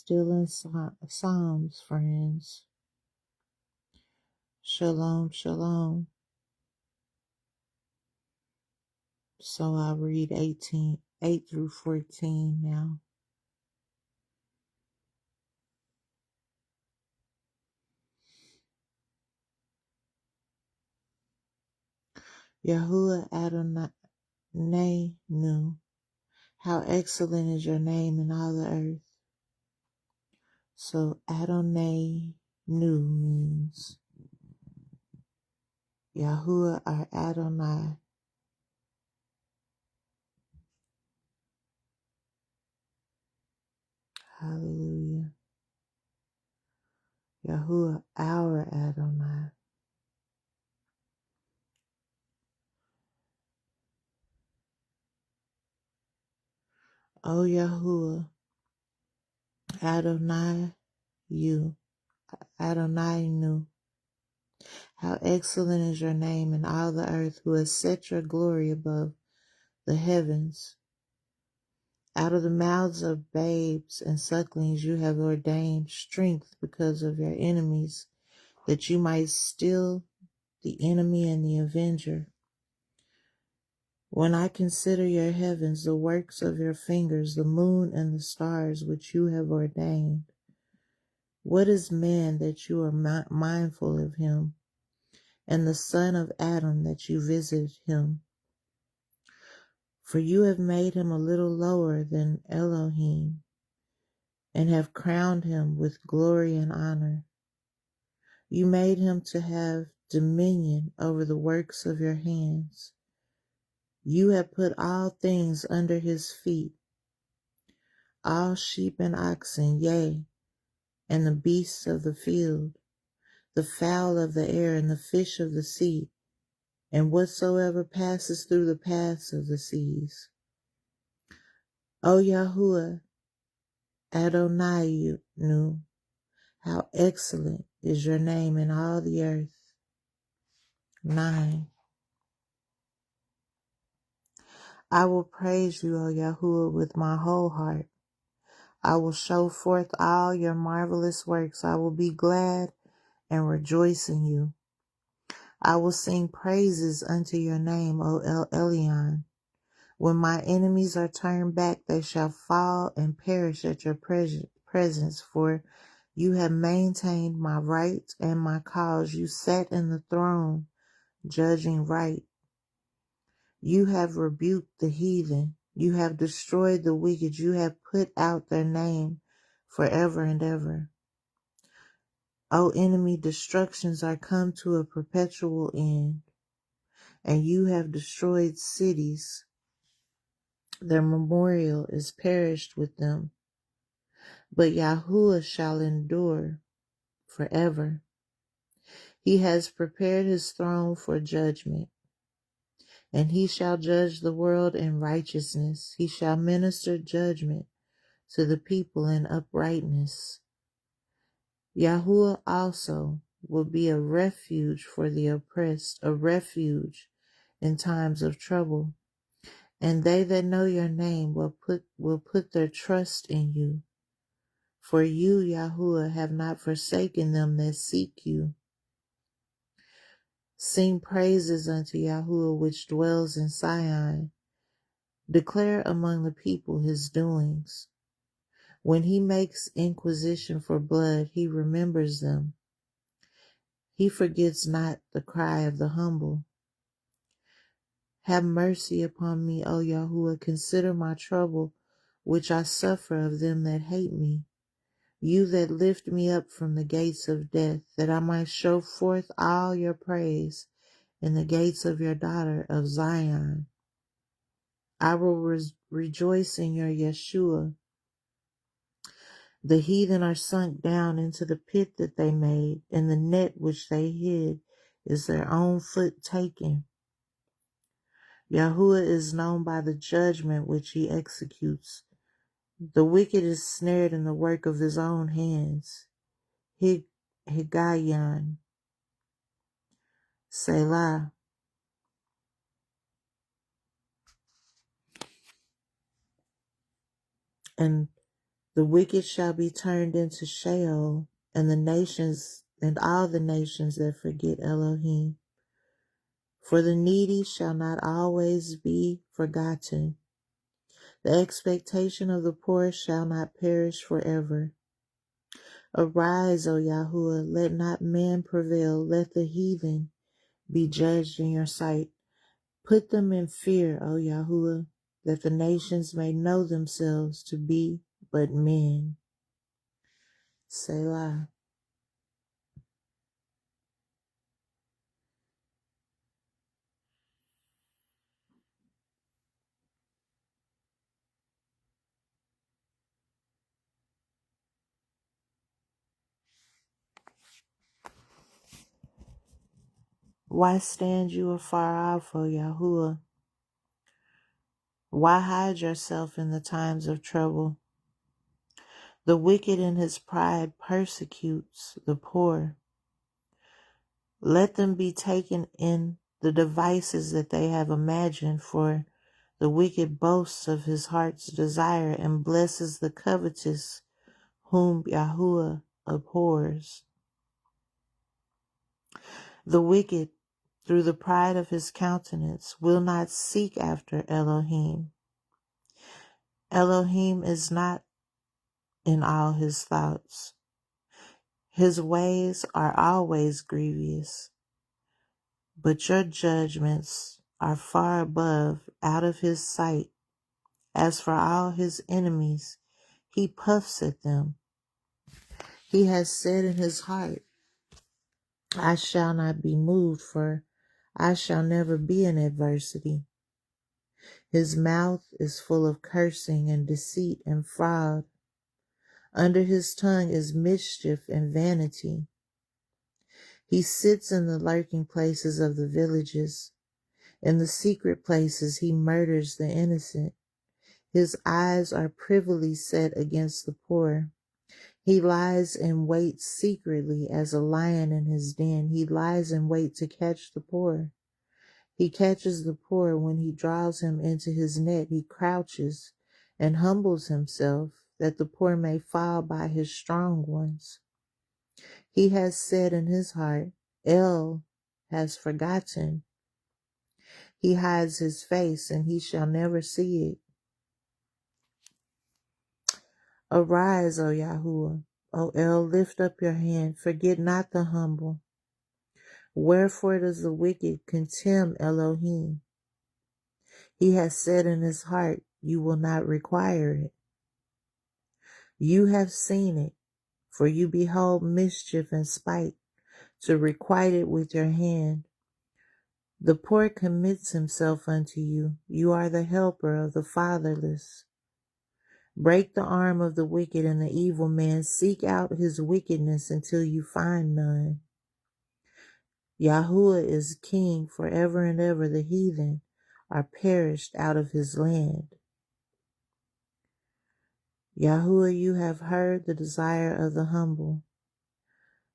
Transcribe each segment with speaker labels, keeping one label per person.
Speaker 1: Still in Psalms, friends. Shalom, shalom. So I read 8 through 14 now. Yahuwah Adonai knew. How excellent is your name in all the earth. So Adonai knew means Yahuwah our Adonai. Hallelujah. Yahuwah our Adonai. O Yahuwah Adonai you. Adonai knew. How excellent is your name in all the earth, who has set your glory above the heavens. Out of the mouths of babes and sucklings you have ordained strength because of your enemies, that you might still the enemy and the avenger. When I consider your heavens, the works of your fingers, the moon and the stars which you have ordained, what is man that you are mindful of him, and the son of Adam that you visit him? For you have made him a little lower than Elohim, and have crowned him with glory and honor. You made him to have dominion over the works of your hands. You have put all things under his feet, all sheep and oxen, yea, and the beasts of the field, the fowl of the air, and the fish of the sea, and whatsoever passes through the paths of the seas. O Yahuwah Adonai knew, how excellent is your name in all the earth. 9. I will praise you, O Yahuwah, with my whole heart. I will show forth all your marvelous works. I will be glad and rejoice in you. I will sing praises unto your name, O Elyon. When my enemies are turned back, they shall fall and perish at your presence, for you have maintained my right and my cause. You sat in the throne, judging right. You have rebuked the heathen. You have destroyed the wicked. You have put out their name forever and ever. O enemy, destructions are come to a perpetual end, and you have destroyed cities. Their memorial is perished with them. But Yahuwah shall endure forever. He has prepared his throne for judgment, and he shall judge the world in righteousness. He shall minister judgment to the people in uprightness. Yahuwah also will be a refuge for the oppressed, a refuge in times of trouble. And they that know your name will put their trust in you. For you, Yahuwah, have not forsaken them that seek you. Sing praises unto Yahuwah, which dwells in Sion. Declare among the people his doings. When he makes inquisition for blood, he remembers them. He forgets not the cry of the humble. Have mercy upon me, O Yahuwah. Consider my trouble, which I suffer of them that hate me. You that lift me up from the gates of death, that I might show forth all your praise in the gates of your daughter of Zion. I will rejoice in your Yeshua. The heathen are sunk down into the pit that they made, and the net which they hid is their own foot taken. Yahuwah is known by the judgment which he executes. The wicked is snared in the work of his own hands. Higayon, Selah. And The wicked shall be turned into Sheol, and the nations and all the nations that forget Elohim. For the needy shall not always be forgotten. The expectation of the poor shall not perish forever. Arise, O Yahuwah, let not man prevail, let the heathen be judged in your sight. Put them in fear, O Yahuwah, that the nations may know themselves to be but men. Selah. Why stand you afar off, O Yahuwah? Why hide yourself in the times of trouble? The wicked in his pride persecutes the poor. Let them be taken in the devices that they have imagined, for the wicked boasts of his heart's desire and blesses the covetous whom Yahuwah abhors. The wicked, through the pride of his countenance, will not seek after Elohim. Elohim is not in all his thoughts. His ways are always grievous, but your judgments are far above, out of his sight. As for all his enemies, he puffs at them. He has said in his heart, I shall not be moved, for I shall never be in adversity. His mouth is full of cursing and deceit and fraud. Under his tongue is mischief and vanity. He sits in the lurking places of the villages. In the secret places he murders the innocent. His eyes are privily set against the poor. He lies in wait secretly as a lion in his den. He lies in wait to catch the poor. He catches the poor when he draws him into his net. He crouches and humbles himself that the poor may fall by his strong ones. He has said in his heart, El has forgotten. He hides his face and he shall never see it. Arise, O Yahuwah. O El, lift up your hand. Forget not the humble. Wherefore does the wicked contemn Elohim? He has said in his heart, you will not require it. You have seen it, for you behold mischief and spite, to requite it with your hand. The poor commits himself unto you. You are the helper of the fatherless. Break the arm of the wicked and the evil man. Seek out his wickedness until you find none. Yahuwah is king forever and ever. The heathen are perished out of his land. Yahuwah, you have heard the desire of the humble.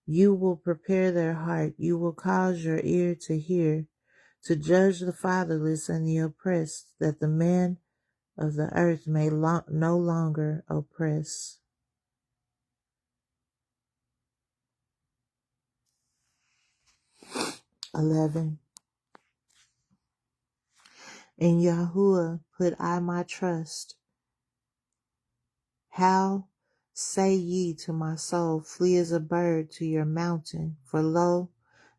Speaker 1: You will prepare their heart. You will cause your ear to hear, to judge the fatherless and the oppressed, that the man of the earth may no longer oppress. (11) In Yahuwah put I my trust. How say ye to my soul, flee as a bird to your mountain? For lo,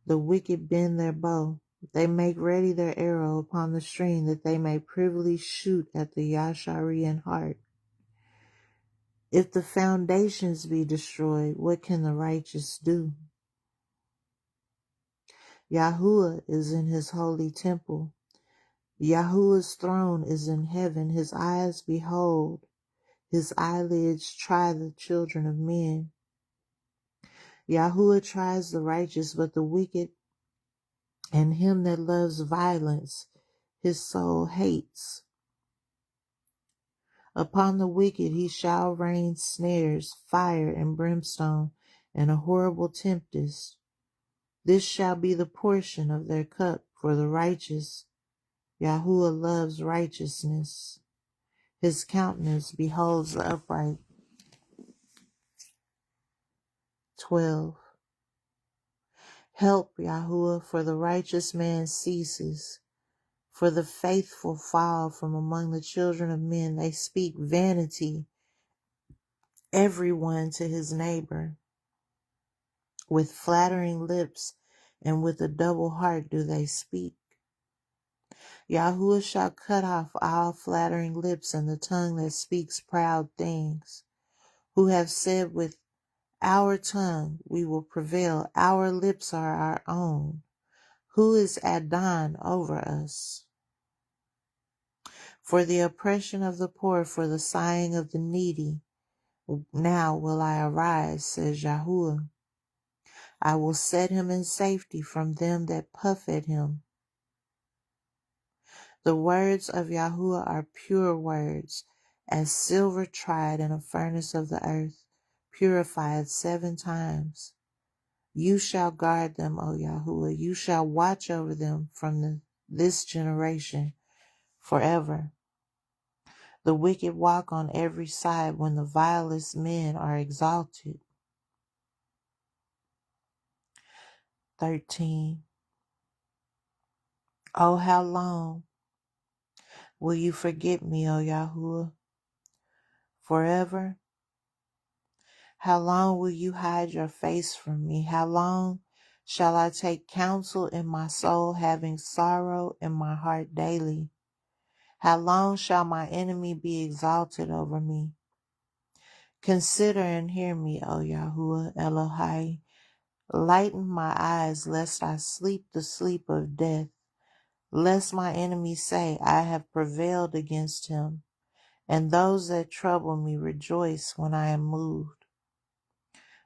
Speaker 1: the wicked bend their bow. They make ready their arrow upon the string, that they may privily shoot at the Yasharian heart. If the foundations be destroyed, what can the righteous do? Yahuwah is in his holy temple. Yahuwah's throne is in heaven. His eyes behold, his eyelids try the children of men. Yahuwah tries the righteous, but the wicked and him that loves violence his soul hates. Upon the wicked he shall rain snares, fire and brimstone, and a horrible tempest. This shall be the portion of their cup for the righteous. Yahuwah loves righteousness. His countenance beholds the upright. 12. Help, Yahuwah, for the righteous man ceases. For the faithful fall from among the children of men. They speak vanity, everyone to his neighbor. With flattering lips and with a double heart do they speak. Yahuwah shall cut off all flattering lips and the tongue that speaks proud things. Who have said with our tongue we will prevail. Our lips are our own. Who is Adon over us? For the oppression of the poor, for the sighing of the needy, now will I arise, says Yahuwah. I will set him in safety from them that puff at him. The words of Yahuwah are pure words, as silver tried in a furnace of the earth, purified 7 times. You shall guard them, O Yahuwah. You shall watch over them from this generation forever. The wicked walk on every side when the vilest men are exalted. 13. Oh, how long will you forget me, O Yahuwah? Forever? How long will you hide your face from me? How long shall I take counsel in my soul, having sorrow in my heart daily? How long shall my enemy be exalted over me? Consider and hear me, O Yahuwah Elohai. Lighten my eyes, lest I sleep the sleep of death, lest my enemies say, I have prevailed against him, and those that trouble me rejoice when I am moved.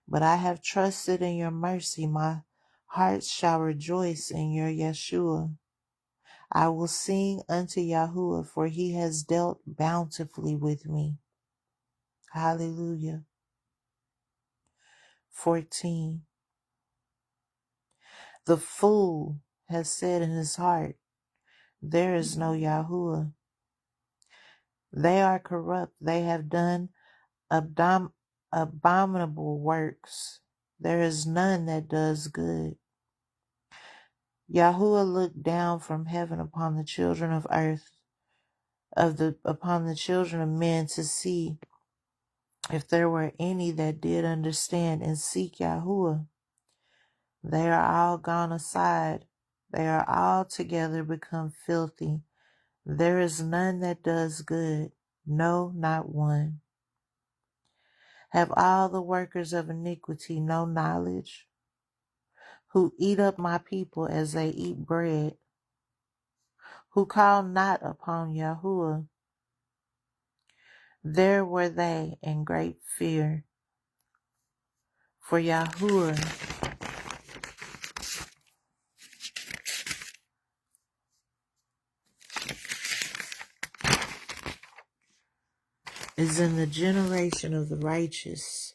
Speaker 1: But I have trusted in your mercy. My heart shall rejoice in your Yeshua. I will sing unto Yahuwah, for he has dealt bountifully with me. Hallelujah. 14. The fool has said in his heart, there is no Yahuwah. They are corrupt. They have done abominable works. There is none that does good. Yahuwah looked down from heaven upon the children of earth, upon the children of men, to see if there were any that did understand and seek Yahuwah. They are all gone aside. They are all together become filthy. There is none that does good, no, not one. Have all the workers of iniquity no knowledge, who eat up my people as they eat bread, who call not upon Yahuwah? There were they in great fear, for Yahuwah is in the generation of the righteous.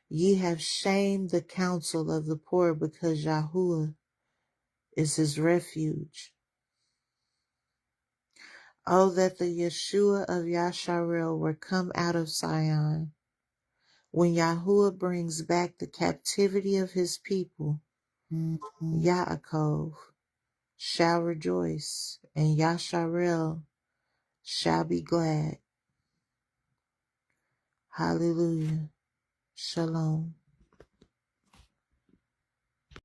Speaker 1: Ye have shamed the counsel of the poor, because Yahuwah is his refuge. Oh, that the Yeshua of Yasharel were come out of Sion. When Yahuwah brings back the captivity of his people, Yaakov shall rejoice, and Yasharel shall be glad. Hallelujah. Shalom.